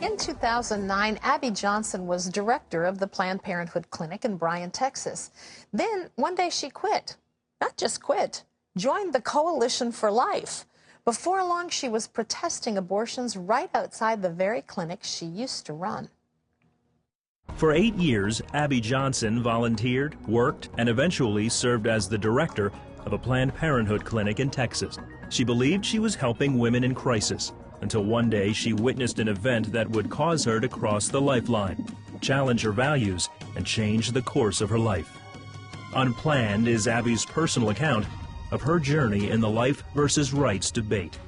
In 2009, Abby Johnson was director of the Planned Parenthood clinic in Bryan, Texas. Then, one day she quit. Not just quit, joined the Coalition for Life. Before long, she was protesting abortions right outside the very clinic she used to run. For 8 years, Abby Johnson volunteered, worked, and eventually served as the director of a Planned Parenthood clinic in Texas. She believed she was helping women in crisis, until one day she witnessed an event that would cause her to cross the lifeline, challenge her values, and change the course of her life. Unplanned is Abby's personal account of her journey in the life versus rights debate.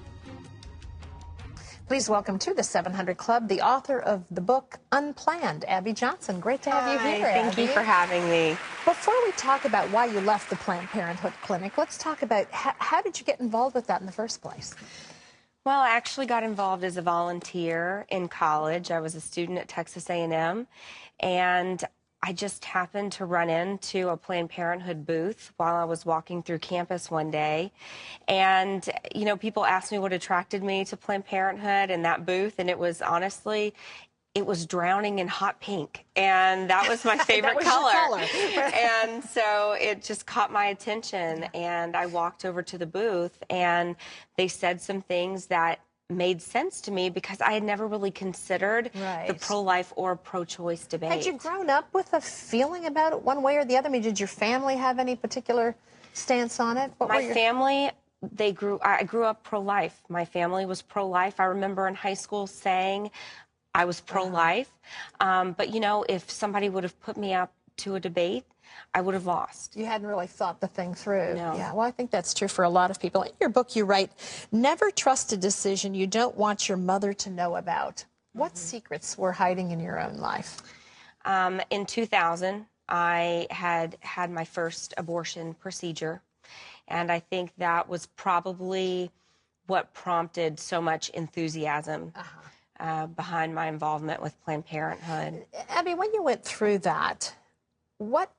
Please welcome to the 700 Club the author of the book Unplanned, Abby Johnson. Great to have you here, Abby. Thank you for having me. Before we talk about why you left the Planned Parenthood clinic, let's talk about how did you get involved with that in the first place? Well, I actually got involved as a volunteer in college. I was a student at Texas A&M, and I just happened to run into a Planned Parenthood booth while I was walking through campus one day. And, you know, people asked me what attracted me to Planned Parenthood and that booth, and it was honestly, it was drowning in hot pink, and that was my favorite color. And so it just caught my attention, and I walked over to the booth, and they said some things that made sense to me because I had never really considered the pro-life or pro-choice debate. Had you grown up with a feeling about it one way or the other? I mean, did your family have any particular stance on it? My family, I grew up pro-life. My family was pro-life. I remember in high school saying I was pro-life, but you know, if somebody would have put me up to a debate, I would have lost. You hadn't really thought the thing through. No. Yeah, well, I think that's true for a lot of people. In your book, you write, never trust a decision you don't want your mother to know about. What secrets were hiding in your own life? In 2000, I had my first abortion procedure, and I think that was probably what prompted so much enthusiasm behind my involvement with Planned Parenthood. Abby, when you went through that, what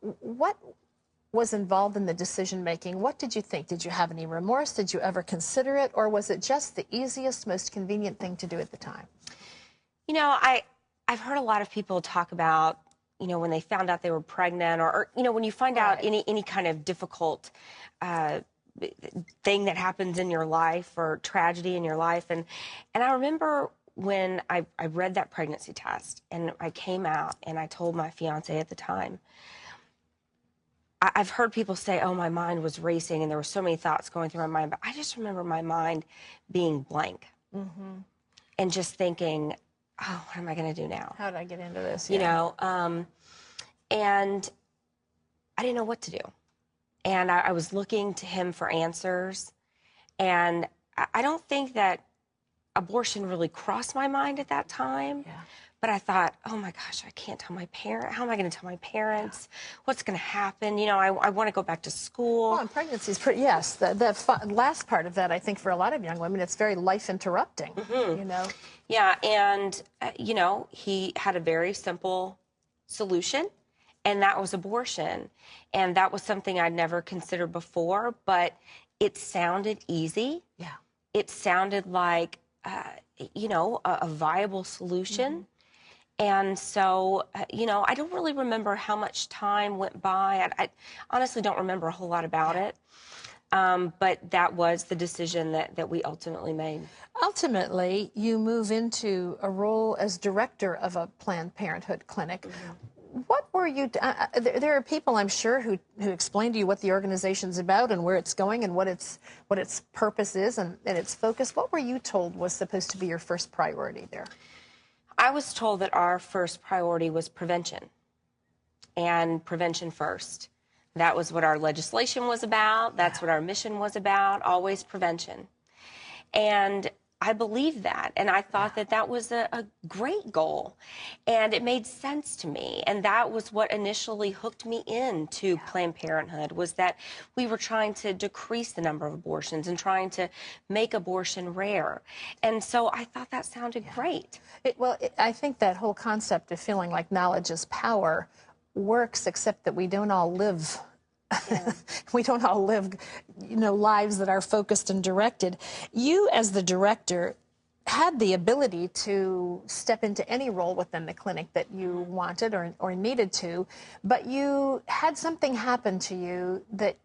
was involved in the decision-making? What did you think? Did you have any remorse? Did you ever consider it? Or was it just the easiest, most convenient thing to do at the time? You know, I've heard a lot of people talk about, you know, when they found out they were pregnant, or you know, when you find out any kind of difficult thing that happens in your life or tragedy in your life. And I remember when I read that pregnancy test and I came out and I told my fiance at the time, I've heard people say, oh, my mind was racing and there were so many thoughts going through my mind, but I just remember my mind being blank and just thinking, oh, what am I going to do now? How did I get into this? You know, and I didn't know what to do. And I was looking to him for answers. And I don't think that abortion really crossed my mind at that time. But I thought, oh my gosh, I can't tell my parents. How am I going to tell my parents? What's going to happen? You know, I want to go back to school. Well, and pregnancy is pretty, yes. The last part of that, I think, for a lot of young women, it's very life-interrupting, you know? Yeah, and, you know, he had a very simple solution, and that was abortion. And that was something I'd never considered before, but it sounded easy. Yeah. It sounded like, you know, a viable solution. And so, you know, I don't really remember how much time went by. I honestly don't remember a whole lot about it. But that was the decision that we ultimately made. Ultimately, you move into a role as director of a Planned Parenthood clinic. What were you, there are people, I'm sure, who explain to you what the organization's about and where it's going and what its purpose is and its focus. What were you told was supposed to be your first priority there? I was told that our first priority was prevention, and prevention first. That was what our legislation was about. That's what our mission was about, always prevention. And I believed that, and I thought that that was a great goal, and it made sense to me. And that was what initially hooked me into Planned Parenthood, was that we were trying to decrease the number of abortions and trying to make abortion rare. And so I thought that sounded great. I think that whole concept of feeling like knowledge is power works, except that we don't all live we don't all live, you know, lives that are focused and directed. You, as the director, had the ability to step into any role within the clinic that you wanted or needed to, but you had something happen to you that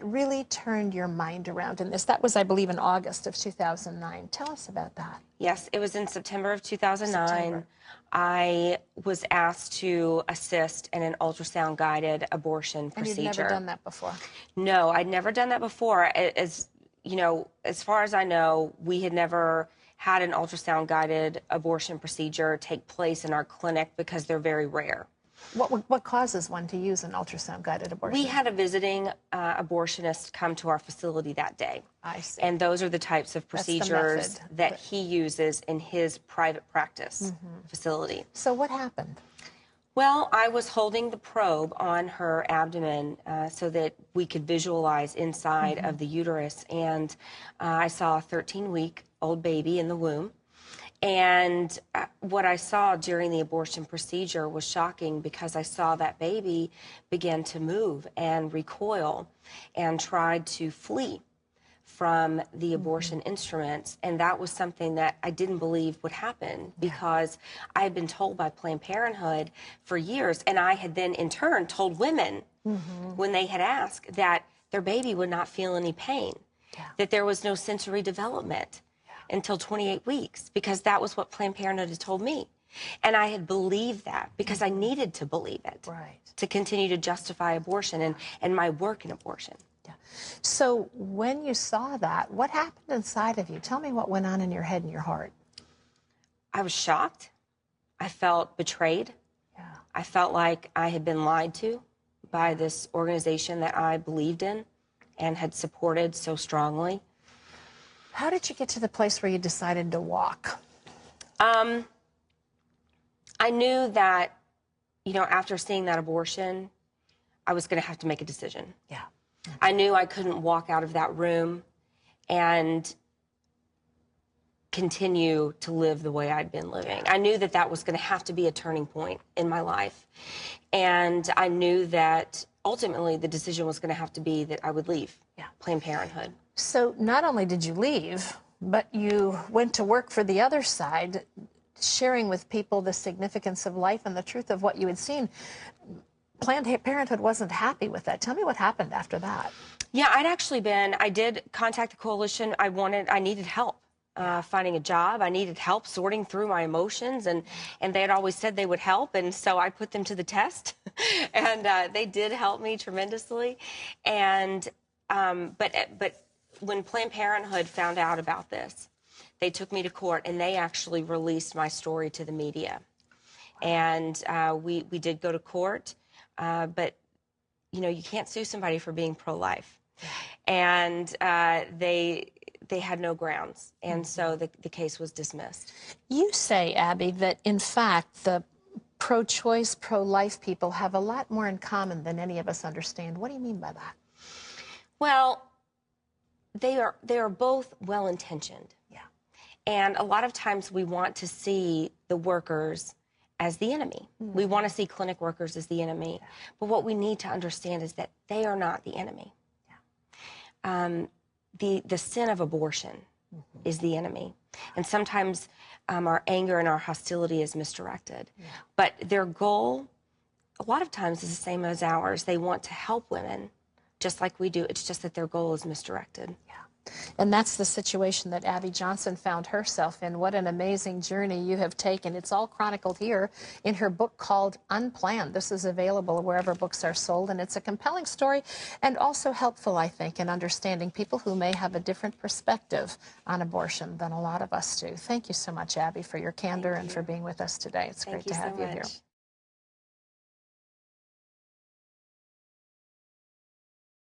really turned your mind around in this. That was, I believe, in August of 2009. Tell us about that. Yes, it was in September of 2009. September. I was asked to assist in an ultrasound-guided abortion procedure. And you'd never done that before? No, I'd never done that before. As you know, as far as I know, we had never had an ultrasound-guided abortion procedure take place in our clinic because they're very rare. What causes one to use an ultrasound-guided abortion? We had a visiting abortionist come to our facility that day. I see. And those are the types of procedures that he uses in his private practice facility. So what happened? Well, I was holding the probe on her abdomen so that we could visualize inside of the uterus, and I saw a 13-week-old baby in the womb. And what I saw during the abortion procedure was shocking because I saw that baby begin to move and recoil and tried to flee from the abortion instruments. And that was something that I didn't believe would happen because I had been told by Planned Parenthood for years, and I had then in turn told women when they had asked that their baby would not feel any pain, that there was no sensory development until 28 weeks, because that was what Planned Parenthood had told me. And I had believed that because I needed to believe it to continue to justify abortion and my work in abortion. So when you saw that, what happened inside of you? Tell me what went on in your head and your heart. I was shocked. I felt betrayed. I felt like I had been lied to by this organization that I believed in and had supported so strongly. How did you get to the place where you decided to walk? I knew that, you know, after seeing that abortion, I was going to have to make a decision. I knew I couldn't walk out of that room and continue to live the way I'd been living. I knew that that was going to have to be a turning point in my life. And I knew that ultimately the decision was going to have to be that I would leave Planned Parenthood. So not only did you leave, but you went to work for the other side, sharing with people the significance of life and the truth of what you had seen. Planned Parenthood wasn't happy with that. Tell me what happened after that. Yeah, I did contact the coalition. I needed help finding a job. I needed help sorting through my emotions, and they had always said they would help, and so I put them to the test, and they did help me tremendously. And but when Planned Parenthood found out about this, they took me to court, and they actually released my story to the media. And we did go to court, but, you know, you can't sue somebody for being pro-life. And they had no grounds, and so the case was dismissed. You say, Abby, that, in fact, the pro-choice, pro-life people have a lot more in common than any of us understand. What do you mean by that? Well, they are both well-intentioned. And a lot of times we want to see the workers as the enemy. We want to see clinic workers as the enemy. But what we need to understand is that they are not the enemy. The sin of abortion is the enemy. And sometimes our anger and our hostility is misdirected. But their goal, a lot of times, is the same as ours. They want to help women just like we do. It's just that their goal is misdirected. And that's the situation that Abby Johnson found herself in. What an amazing journey you have taken. It's all chronicled here in her book called Unplanned. This is available wherever books are sold, and it's a compelling story and also helpful, I think, in understanding people who may have a different perspective on abortion than a lot of us do. Thank you so much, Abby, for your candor and for being with us today. It's great to have you here.